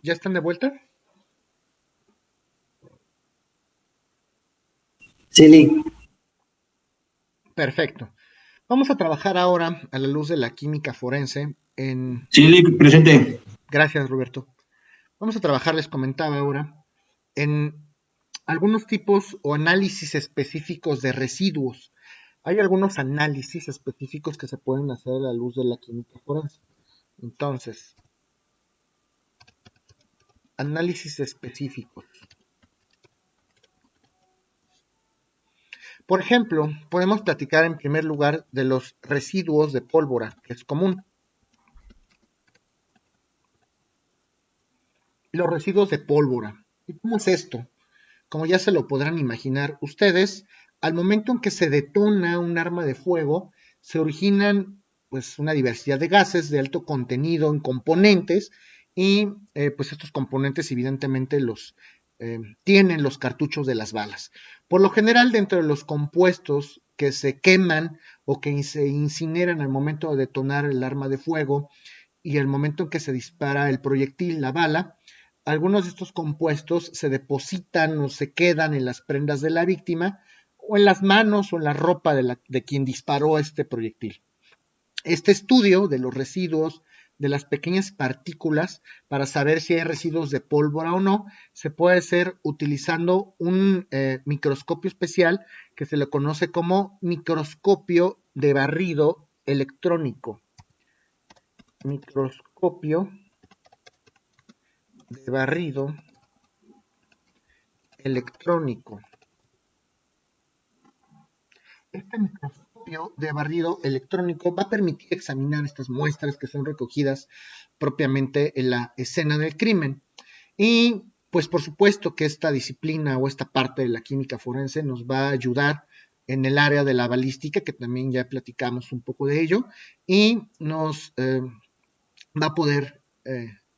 ¿Ya están de vuelta? Sí, Lick. Perfecto. Vamos a trabajar ahora a la luz de la química forense en... Sí, Lick, presente. Gracias, Roberto. Vamos a trabajar, les comentaba ahora, en algunos tipos o análisis específicos de residuos. Hay algunos análisis específicos que se pueden hacer a la luz de la química forense. Entonces, análisis específicos. Por ejemplo, podemos platicar en primer lugar de los residuos de pólvora, que es común. Los residuos de pólvora. ¿Y cómo es esto? Como ya se lo podrán imaginar ustedes, al momento en que se detona un arma de fuego, se originan pues una diversidad de gases de alto contenido en componentes y pues estos componentes evidentemente los tienen los cartuchos de las balas. Por lo general, dentro de los compuestos que se queman o que se incineran al momento de detonar el arma de fuego y el momento en que se dispara el proyectil, la bala, algunos de estos compuestos se depositan o se quedan en las prendas de la víctima o en las manos o en la ropa de quien disparó este proyectil. Este estudio de los residuos de las pequeñas partículas para saber si hay residuos de pólvora o no se puede hacer utilizando un microscopio especial que se le conoce como microscopio de barrido electrónico. Microscopio de barrido electrónico. Este microscopio de barrido electrónico va a permitir examinar estas muestras que son recogidas propiamente en la escena del crimen. Y pues por supuesto que esta disciplina o esta parte de la química forense nos va a ayudar en el área de la balística, que también ya platicamos un poco de ello, y nos va a poder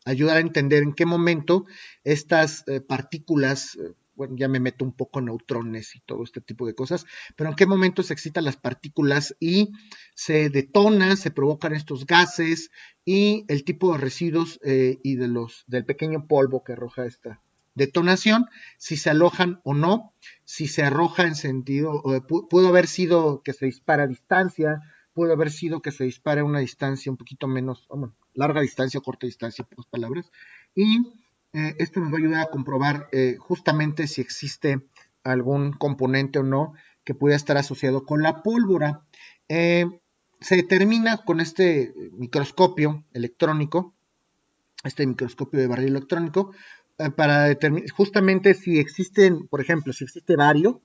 ayudar a entender en qué momento estas partículas, bueno, ya me meto un poco en neutrones y todo este tipo de cosas, pero en qué momento se excitan las partículas y se detona, se provocan estos gases y el tipo de residuos y del pequeño polvo que arroja esta detonación, si se alojan o no, si se arroja en sentido, pudo haber sido que se dispara a distancia, pudo haber sido que se dispare a una distancia un poquito menos, bueno, larga distancia o corta distancia, por palabras, y esto nos va a ayudar a comprobar justamente si existe algún componente o no que pueda estar asociado con la pólvora. Eh, Se determina con este microscopio electrónico, este microscopio de barril electrónico, para determinar justamente si existen, por ejemplo, si existe bario,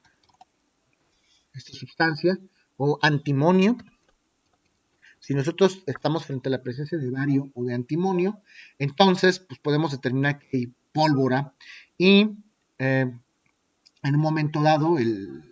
esta sustancia, o antimonio. Si nosotros estamos frente a la presencia de bario o de antimonio, entonces pues podemos determinar que hay pólvora y en un momento dado el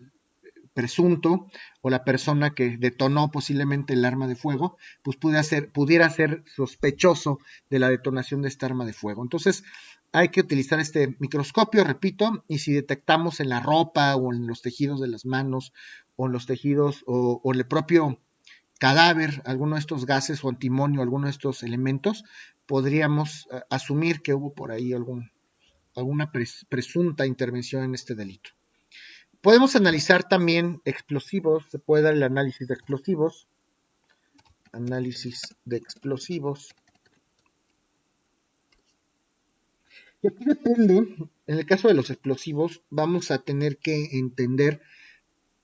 presunto o la persona que detonó posiblemente el arma de fuego, pues pudiera ser sospechoso de la detonación de esta arma de fuego. Entonces hay que utilizar este microscopio, repito, y si detectamos en la ropa o en los tejidos de las manos o en los tejidos o en el propio cadáver, alguno de estos gases o antimonio, alguno de estos elementos, podríamos asumir que hubo por ahí alguna presunta intervención en este delito. Podemos analizar también explosivos, se puede dar el análisis de explosivos. Análisis de explosivos. Y aquí depende, en el caso de los explosivos, vamos a tener que entender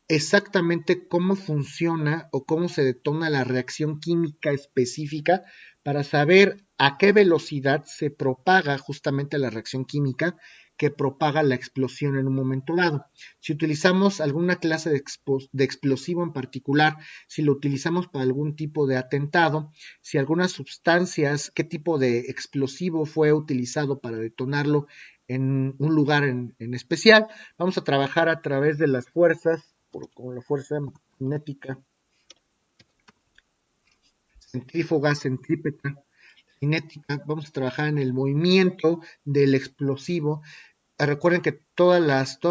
exactamente cómo funciona o cómo se detona la reacción química específica para saber a qué velocidad se propaga justamente la reacción química que propaga la explosión en un momento dado. Si utilizamos alguna clase de explosivo en particular, si lo utilizamos para algún tipo de atentado, si algunas sustancias, qué tipo de explosivo fue utilizado para detonarlo en un lugar en especial, vamos a trabajar a través de las fuerzas como la fuerza cinética, centrífuga, centrípeta, cinética, vamos a trabajar en el movimiento del explosivo. Recuerden que todos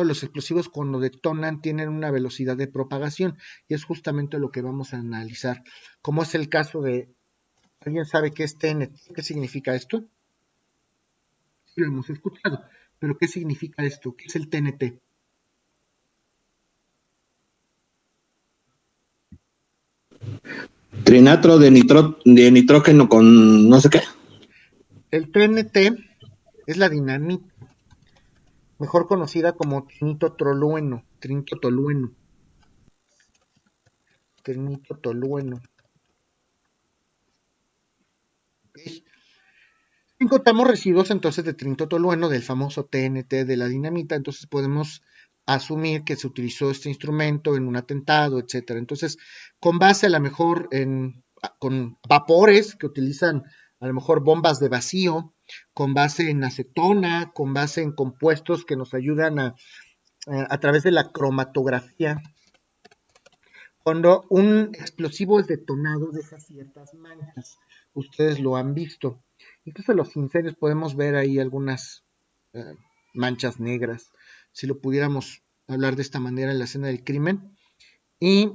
los explosivos cuando detonan tienen una velocidad de propagación y es justamente lo que vamos a analizar, como es el caso de, ¿alguien sabe qué es TNT? ¿Qué significa esto? sí lo hemos escuchado. Pero ¿qué significa esto? ¿Qué es el TNT? Trinatro de nitrógeno con no sé qué. El TNT es la dinamita, mejor conocida como trinitotolueno. ¿Ok? Encontramos residuos entonces de trinitotolueno del famoso TNT de la dinamita, entonces podemos asumir que se utilizó este instrumento en un atentado, etcétera. Entonces, con base a lo mejor con vapores que utilizan a lo mejor bombas de vacío, con base en acetona, con base en compuestos que nos ayudan a través de la cromatografía. Cuando un explosivo es detonado, deja ciertas manchas. Ustedes lo han visto. Incluso en los incendios podemos ver ahí algunas eh, manchas negras, si lo pudiéramos hablar de esta manera en la escena del crimen. Y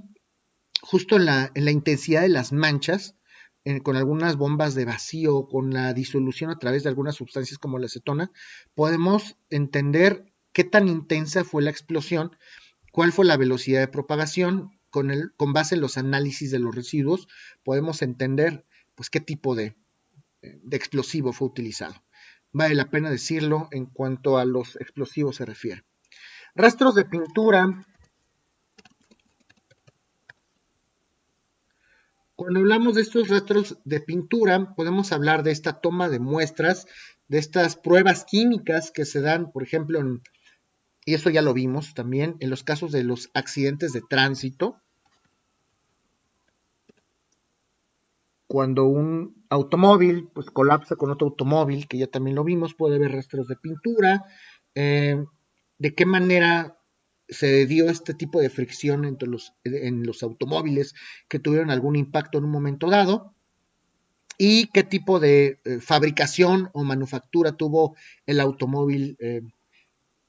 justo en la intensidad de las manchas, con algunas bombas de vacío, con la disolución a través de algunas sustancias como la acetona, podemos entender qué tan intensa fue la explosión, cuál fue la velocidad de propagación. Con base en los análisis de los residuos, podemos entender pues, qué tipo de explosivo fue utilizado. Vale la pena decirlo en cuanto a los explosivos se refiere. Rastros de pintura. Cuando hablamos de estos rastros de pintura, podemos hablar de esta toma de muestras, de estas pruebas químicas que se dan, por ejemplo, y eso ya lo vimos también, en los casos de los accidentes de tránsito, cuando un automóvil pues colapsa con otro automóvil, que ya también lo vimos, puede haber rastros de pintura, de qué manera se dio este tipo de fricción en los automóviles que tuvieron algún impacto en un momento dado, y qué tipo de fabricación o manufactura tuvo el automóvil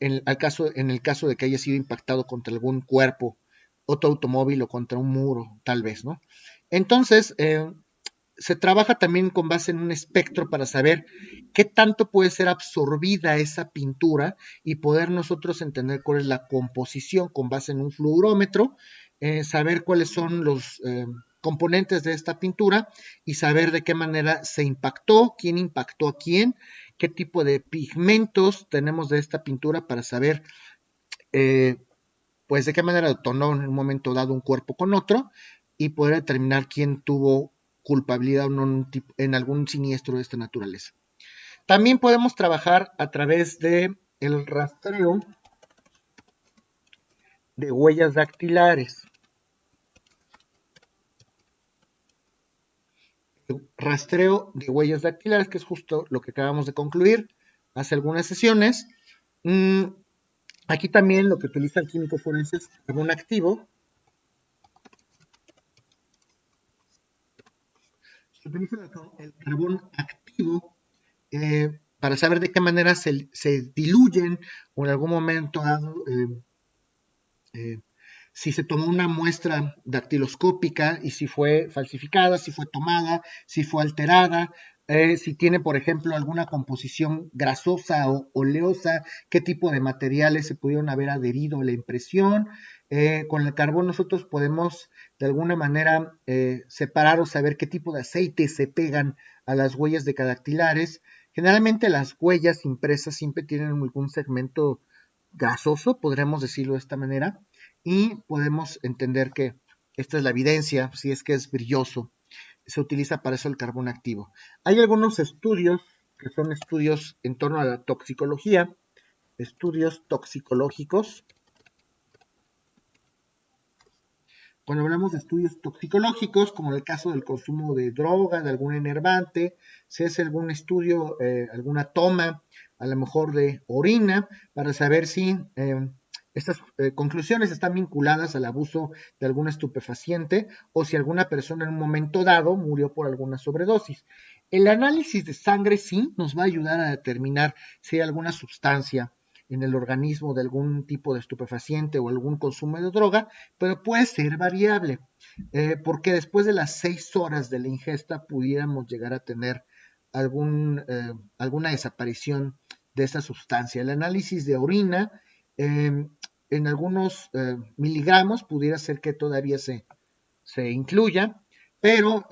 en el caso de que haya sido impactado contra algún cuerpo, otro automóvil o contra un muro, tal vez, ¿no? Entonces, se trabaja también con base en un espectro para saber qué tanto puede ser absorbida esa pintura y poder nosotros entender cuál es la composición con base en un fluorómetro, saber cuáles son los componentes de esta pintura y saber de qué manera se impactó, quién impactó a quién, qué tipo de pigmentos tenemos de esta pintura para saber eh, pues de qué manera detonó en un momento dado un cuerpo con otro y poder determinar quién tuvo culpabilidad o no en algún siniestro de esta naturaleza. También podemos trabajar a través de el rastreo de huellas dactilares. Rastreo de huellas dactilares, que es justo lo que acabamos de concluir hace algunas sesiones. Aquí también lo que utiliza el químico forense es carbón activo. Se utiliza el carbón activo para saber de qué manera se diluyen o en algún momento dado eh, si se tomó una muestra dactiloscópica y si fue falsificada, si fue tomada, si fue alterada, si tiene, por ejemplo, alguna composición grasosa o oleosa, qué tipo de materiales se pudieron haber adherido a la impresión. Con el carbón nosotros podemos de alguna manera separar o saber qué tipo de aceites se pegan a las huellas decadactilares. Generalmente las huellas impresas siempre tienen algún segmento gasoso, podríamos decirlo de esta manera, y podemos entender que esta es la evidencia, si es que es brilloso, se utiliza para eso el carbón activo. Hay algunos estudios que son estudios en torno a la toxicología, estudios toxicológicos. Cuando hablamos de estudios toxicológicos, como en el caso del consumo de droga, de algún enervante, se hace algún estudio, alguna toma, a lo mejor de orina, para saber si estas conclusiones están vinculadas al abuso de algún estupefaciente o si alguna persona en un momento dado murió por alguna sobredosis. El análisis de sangre sí nos va a ayudar a determinar si hay alguna sustancia en el organismo de algún tipo de estupefaciente o algún consumo de droga, pero puede ser variable, porque después de las 6 horas de la ingesta pudiéramos llegar a tener alguna desaparición de esa sustancia. El análisis de orina, en algunos miligramos, pudiera ser que todavía se incluya, pero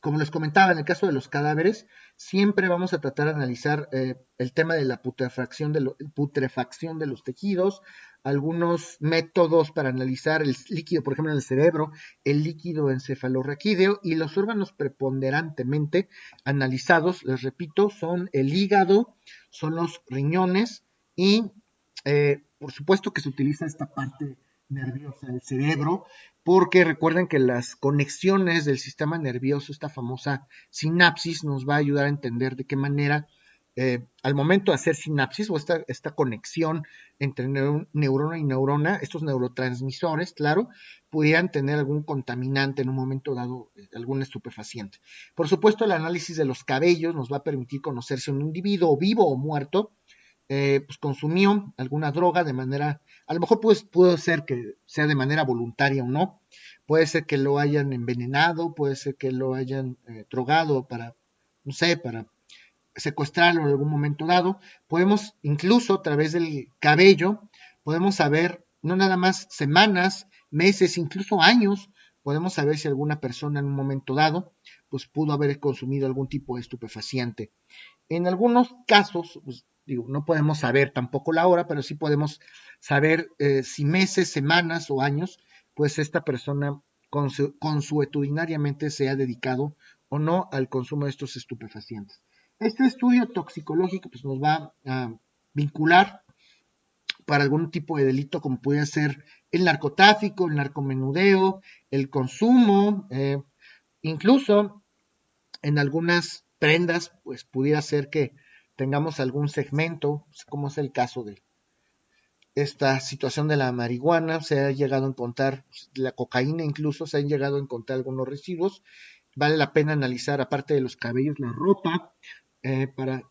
como les comentaba, en el caso de los cadáveres, siempre vamos a tratar de analizar el tema de la putrefacción de los tejidos, algunos métodos para analizar el líquido, por ejemplo, en el cerebro, el líquido encefalorraquídeo, y los órganos preponderantemente analizados, les repito, son el hígado, son los riñones y, por supuesto, que se utiliza esta parte nerviosa del cerebro, porque recuerden que las conexiones del sistema nervioso, esta famosa sinapsis, nos va a ayudar a entender de qué manera, al momento de hacer sinapsis o esta conexión entre neurona y neurona, estos neurotransmisores, claro, pudieran tener algún contaminante en un momento dado, algún estupefaciente. Por supuesto, el análisis de los cabellos nos va a permitir conocer si un individuo vivo o muerto pues consumió alguna droga de manera, a lo mejor puede ser que sea de manera voluntaria o no, puede ser que lo hayan envenenado, puede ser que lo hayan drogado para, no sé, para secuestrarlo en algún momento dado. Podemos incluso a través del cabello, podemos saber no nada más semanas, meses, incluso años, podemos saber si alguna persona en un momento dado pues pudo haber consumido algún tipo de estupefaciente. En algunos casos, pues, digo, no podemos saber tampoco la hora, pero sí podemos saber si meses, semanas o años, pues esta persona consuetudinariamente se ha dedicado o no al consumo de estos estupefacientes. Este estudio toxicológico pues, nos va a vincular para algún tipo de delito como puede ser el narcotráfico, el narcomenudeo, el consumo, incluso en algunas prendas, pues pudiera ser que tengamos algún segmento, como es el caso de esta situación de la marihuana, se ha llegado a encontrar la cocaína, incluso se han llegado a encontrar algunos residuos. Vale la pena analizar, aparte de los cabellos, la ropa, para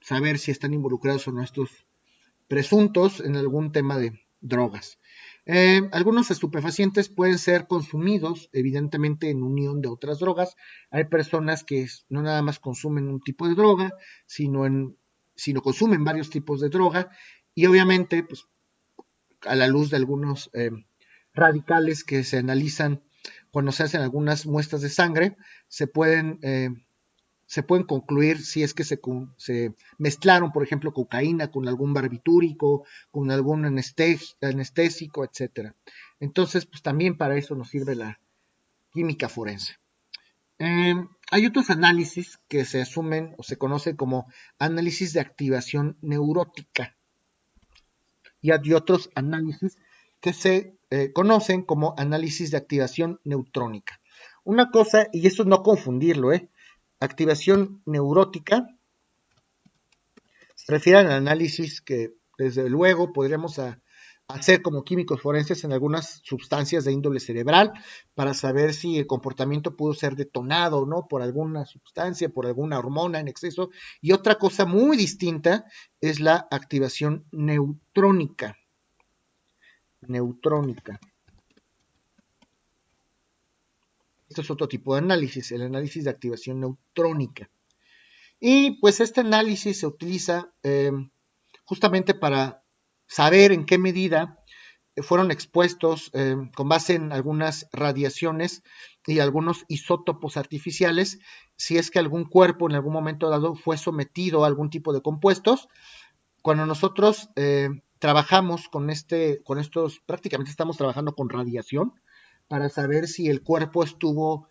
saber si están involucrados o no estos presuntos en algún tema de drogas. Algunos estupefacientes pueden ser consumidos, evidentemente, en unión de otras drogas. Hay personas que no nada más consumen un tipo de droga, sino consumen varios tipos de droga, y obviamente, pues, a la luz de algunos radicales que se analizan cuando se hacen algunas muestras de sangre, se pueden concluir si es que se mezclaron, por ejemplo, cocaína con algún barbitúrico, con algún anestésico, etcétera. Entonces, pues también para eso nos sirve la química forense. Hay otros análisis que se asumen o se conocen como análisis de activación neurótica, y hay otros análisis que se conocen como análisis de activación neutrónica. Una cosa, y esto no confundirlo, activación neurótica se refiere al análisis que desde luego podríamos hacer como químicos forenses en algunas sustancias de índole cerebral para saber si el comportamiento pudo ser detonado o no por alguna sustancia, por alguna hormona en exceso. Y otra cosa muy distinta es la activación neutrónica. Esto es otro tipo de análisis, el análisis de activación neutrónica. Y pues este análisis se utiliza justamente para saber en qué medida fueron expuestos con base en algunas radiaciones y algunos isótopos artificiales, si es que algún cuerpo en algún momento dado fue sometido a algún tipo de compuestos. Cuando nosotros trabajamos con estos, prácticamente estamos trabajando con radiación para saber si el cuerpo estuvo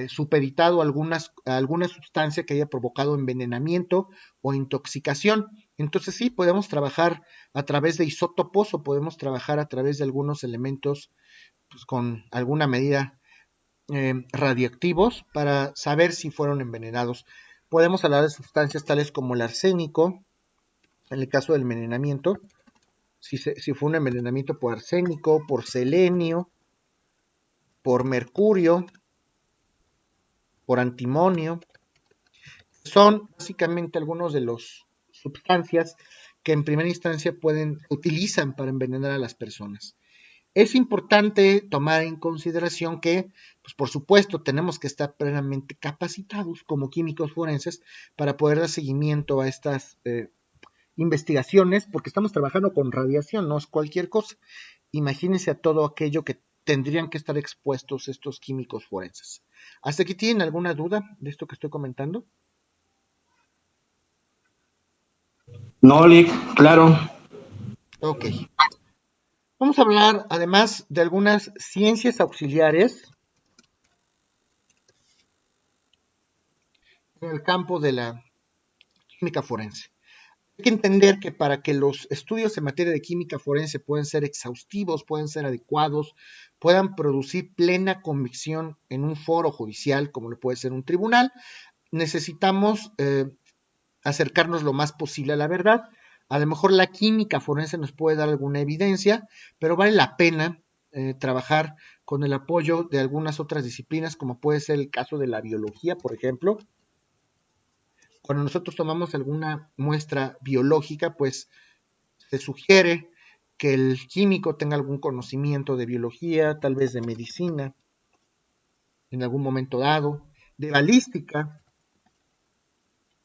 supeditado a alguna sustancia que haya provocado envenenamiento o intoxicación. Entonces sí, podemos trabajar a través de isótopos o podemos trabajar a través de algunos elementos pues, con alguna medida radioactivos para saber si fueron envenenados. Podemos hablar de sustancias tales como el arsénico, en el caso del envenenamiento, si fue un envenenamiento por arsénico, por selenio, por mercurio, por antimonio. Son básicamente algunos de los sustancias que en primera instancia utilizan para envenenar a las personas. Es importante tomar en consideración que, pues por supuesto, tenemos que estar plenamente capacitados como químicos forenses para poder dar seguimiento a estas investigaciones, porque estamos trabajando con radiación, no es cualquier cosa. Imagínense a todo aquello que tendrían que estar expuestos estos químicos forenses. ¿Hasta aquí tienen alguna duda de esto que estoy comentando? No, Lick, claro. Ok. Vamos a hablar además de algunas ciencias auxiliares en el campo de la química forense. Hay que entender que para que los estudios en materia de química forense puedan ser exhaustivos, puedan ser adecuados, puedan producir plena convicción en un foro judicial, como lo puede ser un tribunal, necesitamos acercarnos lo más posible a la verdad. A lo mejor la química forense nos puede dar alguna evidencia, pero vale la pena trabajar con el apoyo de algunas otras disciplinas, como puede ser el caso de la biología, por ejemplo. Cuando nosotros tomamos alguna muestra biológica, pues se sugiere que el químico tenga algún conocimiento de biología, tal vez de medicina, en algún momento dado, de balística,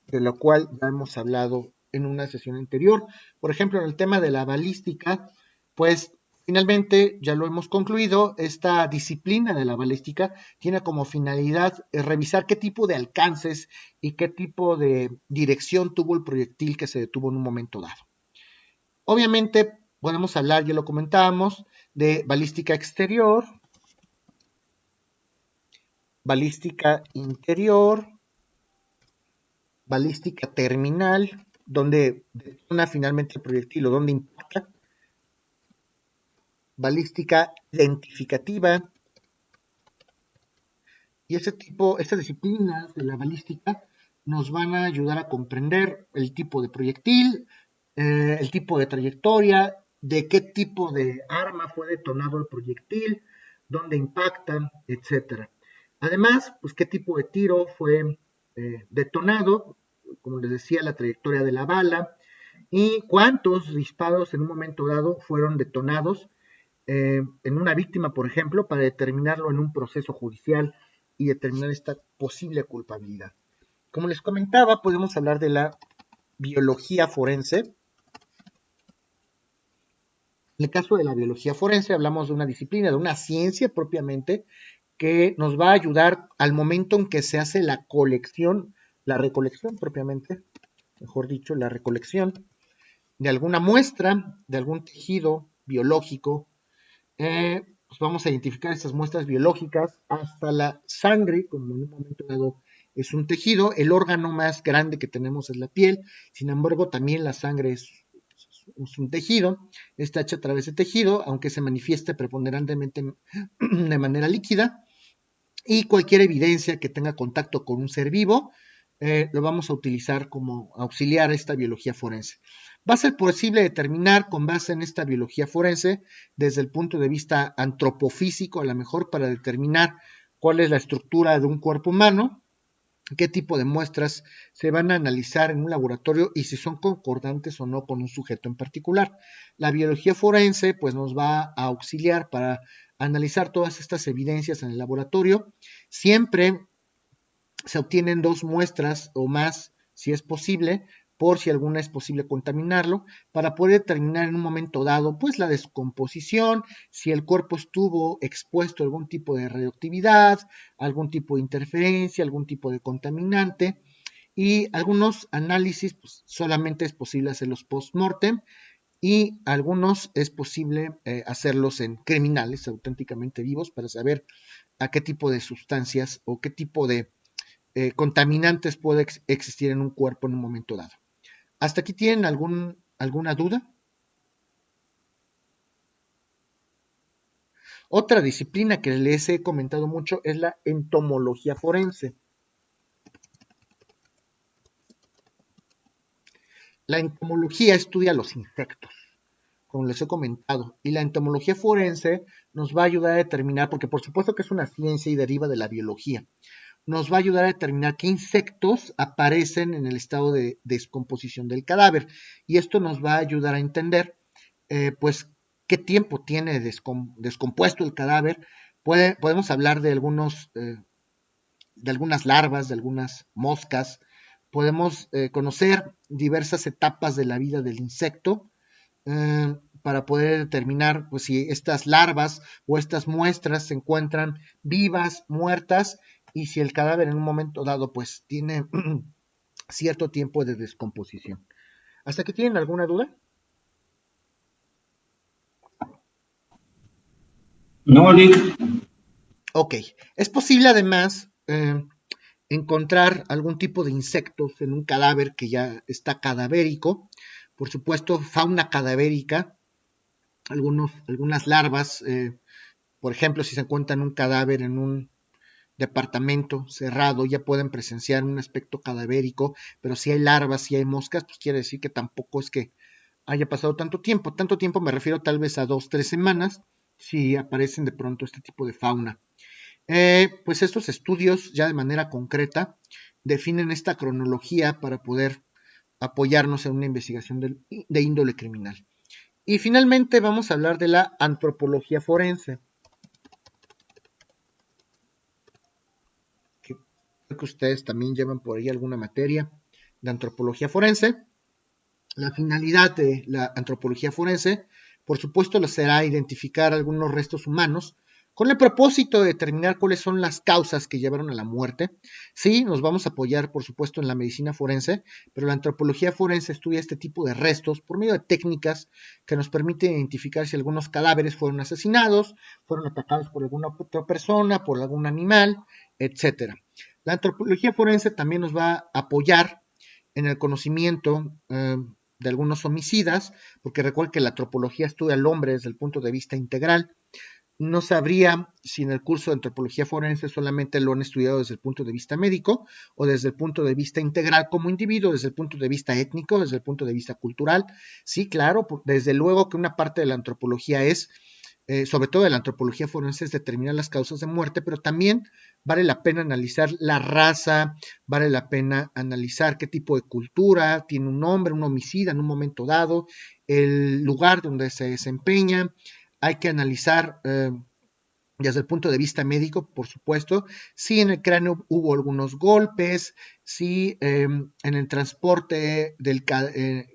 de lo cual ya hemos hablado en una sesión anterior. Por ejemplo, en el tema de la balística, pues finalmente ya lo hemos concluido, esta disciplina de la balística tiene como finalidad revisar qué tipo de alcances y qué tipo de dirección tuvo el proyectil que se detuvo en un momento dado. Obviamente podemos hablar, ya lo comentábamos, de balística exterior, balística interior, balística terminal, donde detona finalmente el proyectil o donde impacta, balística identificativa, y estas disciplinas de la balística nos van a ayudar a comprender el tipo de proyectil, el tipo de trayectoria, de qué tipo de arma fue detonado el proyectil, dónde impactan, etcétera. Además, pues qué tipo de tiro fue detonado, como les decía, la trayectoria de la bala y cuántos disparos en un momento dado fueron detonados en una víctima, por ejemplo, para determinarlo en un proceso judicial y determinar esta posible culpabilidad. Como les comentaba, podemos hablar de la biología forense. En el caso de la biología forense hablamos de una disciplina, de una ciencia propiamente, que nos va a ayudar al momento en que se hace la colección, la recolección propiamente, mejor dicho, la recolección de alguna muestra, de algún tejido biológico. Pues vamos a identificar estas muestras biológicas hasta la sangre, como en un momento dado es un tejido. El órgano más grande que tenemos es la piel, sin embargo también la sangre es un tejido, está hecha a través de tejido, aunque se manifieste preponderantemente de manera líquida, y cualquier evidencia que tenga contacto con un ser vivo, lo vamos a utilizar como auxiliar a esta biología forense. Va a ser posible determinar con base en esta biología forense, desde el punto de vista antropofísico, a lo mejor para determinar cuál es la estructura de un cuerpo humano, qué tipo de muestras se van a analizar en un laboratorio y si son concordantes o no con un sujeto en particular. La biología forense pues nos va a auxiliar para analizar todas estas evidencias en el laboratorio. Siempre se obtienen dos muestras o más, si es posible, por si alguna es posible contaminarlo, para poder determinar en un momento dado, pues la descomposición, si el cuerpo estuvo expuesto a algún tipo de radioactividad, algún tipo de interferencia, algún tipo de contaminante, y algunos análisis pues, solamente es posible hacerlos post-mortem, y algunos es posible hacerlos en criminales auténticamente vivos para saber a qué tipo de sustancias o qué tipo de contaminantes puede existir en un cuerpo en un momento dado. ¿Hasta aquí tienen alguna duda? Otra disciplina que les he comentado mucho es la entomología forense. La entomología estudia los insectos, como les he comentado, y la entomología forense nos va a ayudar a determinar, porque por supuesto que es una ciencia y deriva de la biología, nos va a ayudar a determinar qué insectos aparecen en el estado de descomposición del cadáver. Y esto nos va a ayudar a entender, pues, qué tiempo tiene descompuesto el cadáver. Podemos hablar de de algunas larvas, de algunas moscas. Podemos conocer diversas etapas de la vida del insecto para poder determinar pues, si estas larvas o estas muestras se encuentran vivas, muertas, y si el cadáver en un momento dado pues tiene cierto tiempo de descomposición. ¿Hasta aquí tienen alguna duda? No, Lick. Ok, es posible además encontrar algún tipo de insectos en un cadáver que ya está cadavérico, por supuesto fauna cadavérica, algunas larvas, por ejemplo, si se encuentran un cadáver en un departamento cerrado, ya pueden presenciar un aspecto cadavérico, pero si hay larvas, si hay moscas, pues quiere decir que tampoco es que haya pasado tanto tiempo me refiero tal vez a 2, 3 semanas, si aparecen de pronto este tipo de fauna. Pues estos estudios ya de manera concreta definen esta cronología para poder apoyarnos en una investigación de índole criminal. Y finalmente vamos a hablar de la antropología forense, que creo que ustedes también llevan por ahí alguna materia de antropología forense. La finalidad de la antropología forense, por supuesto, será identificar algunos restos humanos con el propósito de determinar cuáles son las causas que llevaron a la muerte. Sí, nos vamos a apoyar, por supuesto, en la medicina forense, pero la antropología forense estudia este tipo de restos por medio de técnicas que nos permiten identificar si algunos cadáveres fueron asesinados, fueron atacados por alguna otra persona, por algún animal, etcétera. La antropología forense también nos va a apoyar en el conocimiento de algunos homicidas, porque recuerden que la antropología estudia al hombre desde el punto de vista integral. No sabría si en el curso de antropología forense solamente lo han estudiado desde el punto de vista médico o desde el punto de vista integral como individuo, desde el punto de vista étnico, desde el punto de vista cultural. Sí, claro, desde luego que una parte de la antropología es sobre todo de la antropología forense, es determinar las causas de muerte, pero también vale la pena analizar la raza, vale la pena analizar qué tipo de cultura tiene un hombre, un homicida en un momento dado, el lugar donde se desempeña. Hay que analizar desde el punto de vista médico, por supuesto, si en el cráneo hubo algunos golpes, si en el transporte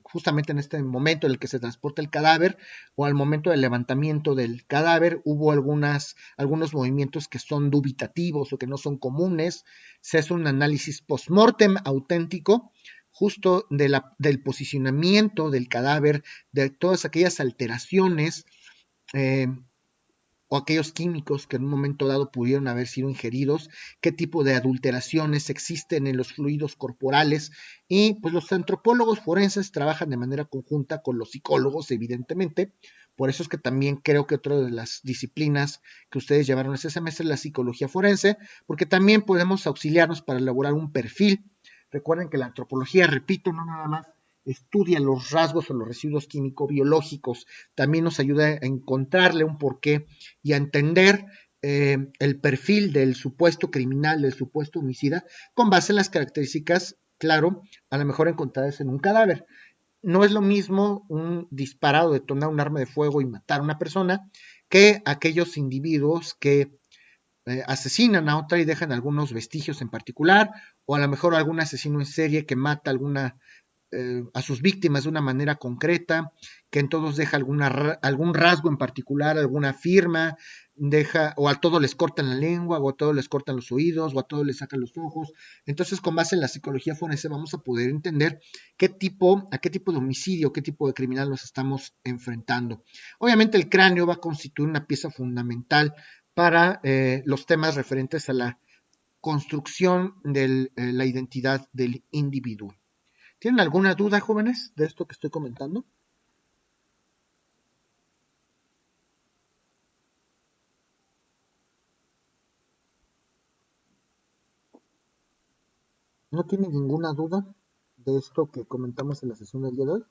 justamente en este momento en el que se transporta el cadáver o al momento del levantamiento del cadáver hubo algunos movimientos que son dubitativos o que no son comunes. Se hace un análisis post-mortem auténtico justo del posicionamiento del cadáver, de todas aquellas alteraciones eh, o aquellos químicos que en un momento dado pudieron haber sido ingeridos, qué tipo de adulteraciones existen en los fluidos corporales, y pues los antropólogos forenses trabajan de manera conjunta con los psicólogos, evidentemente. Por eso es que también creo que otra de las disciplinas que ustedes llevaron ese semestre es la psicología forense, porque también podemos auxiliarnos para elaborar un perfil. Recuerden que la antropología, repito, no nada más estudia los rasgos o los residuos químico-biológicos, también nos ayuda a encontrarle un porqué y a entender el perfil del supuesto criminal, del supuesto homicida, con base en las características, claro, a lo mejor encontradas en un cadáver. No es lo mismo un disparado, detonar un arma de fuego y matar a una persona, que aquellos individuos que asesinan a otra y dejan algunos vestigios en particular, o a lo mejor algún asesino en serie que mata a sus víctimas de una manera concreta, que en todos deja algún rasgo en particular, alguna firma, o a todos les cortan la lengua, o a todos les cortan los oídos, o a todos les sacan los ojos. Entonces, con base en la psicología forense, vamos a poder entender a qué tipo de homicidio, qué tipo de criminal nos estamos enfrentando. Obviamente, el cráneo va a constituir una pieza fundamental para los temas referentes a la construcción de la identidad del individuo. ¿Tienen alguna duda, jóvenes, de esto que estoy comentando? ¿No tienen ninguna duda de esto que comentamos en la sesión del día de hoy?